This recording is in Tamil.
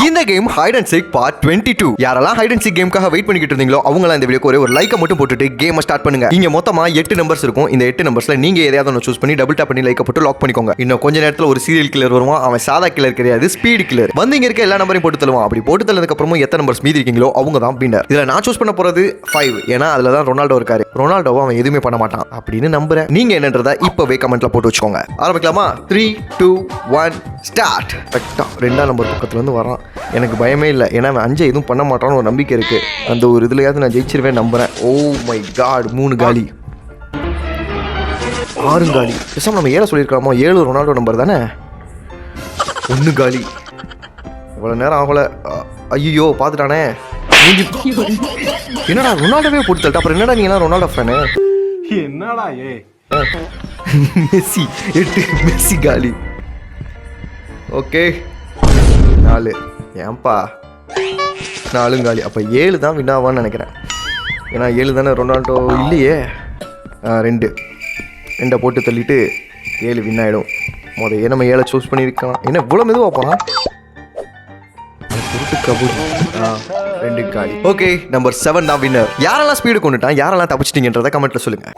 இந்த game hide and seek part 22. யாரெல்லாம் ஹைட் அண்ட் சீக் கேமுக்காக வெயிட் பண்ணிட்டு இருந்தீங்களோ அவங்களாம் இந்த வீடியோக்கு ஒரு லைக்கை மட்டும் போட்டுட்டு கேமை ஸ்டார்ட் பண்ணுங்க. இங்க மொத்தமா 8 நம்பர்ஸ் இருக்கும். இந்த 8 நம்பர்ஸ்ல நீங்க எதையாவது ஒன்று சூஸ் பண்ணி டபுள் டாப் பண்ணி லைக்கை போட்டு லாக் பண்ணிக்கோங்க. இன்னும் கொஞ்ச நேரத்தில் ஒரு சீரியல் கில்லர் வருவான். அவன் சாதா கில்லர் கிடையாது, ஸ்பீட் கில்லர். வந்து இங்க இருக்க எல்லா நம்பரையும் போட்டு தருவான். அப்படி போட்டு தள்ளதுக்கு அப்புறமும் எத்தனை நம்பர்ஸ் மீதி இருக்கீங்களோ அவங்க தான் வின்னர். இதுல நான் சூஸ் பண்ண போறது 5. ஏன்னா அதுல தான் ரொனால்டோ இருக்காரு. ரொனால்டோவை அவன் எதுவுமே பண்ண மாட்டான் அப்படின்னு நம்புறேன். நீங்க என்னன்றதை இப்பவே கமெண்ட்ல போட்டு வச்சுக்கோங்க. ஆரம்பிக்கலாமா? 3, 2, 1 ஸ்டார்ட். ரெண்டாம் நம்பர் பக்கத்துல இருந்து வரான். எனக்கு பயமே இல்லை, ஏன்னா அவன் 5 எதுவும் பண்ண மாட்டான்னு ஒரு நம்பிக்கை இருக்கு. அந்த ஒரு இதுலயாவது நான் ஜெயிச்சிருவேன் நம்புறேன். ஓ மை காட், 3 காலி, 6 காலி. பேசாம நம்ம 7 சொல்லியிருக்கலாமோ? 7 ரொனால்டோ நம்பர் தானே. 1 காலி. இவ்வளோ நேரம் ஆகல. ஐயோ பார்த்துட்டானே. என்னடா ரொனால்டோவே போட்டு தள்ளிட்டு அப்புறம் என்னடா நீங்க ரொனால்டோ ஃபேனு? என்னடா மெஸ்ஸி 8, மெஸ்ஸி காலி. ஓகே 4. ஏன்பா 4 காலி. அப்போ 7 தான் வின் ஆவான்னு நினைக்கிறேன். ஏன்னா 7 தானே ரொனால்டோ இல்லையே. 2 போட்டு தள்ளிட்டு 7 வின் ஆகிடும். நம்ம 7 சூஸ் பண்ணியிருக்கலாம். என்ன இவ்வளோ மெதுவாக போகலாம்? 2 காலி. ஓகே, நம்பர் 7 தான் வின்னர். யாரெல்லாம் ஸ்பீடு கொண்டுட்டான், யாரெல்லாம் தப்பிச்சிட்டீங்கன்றதை கமெண்ட்ல சொல்லுங்க.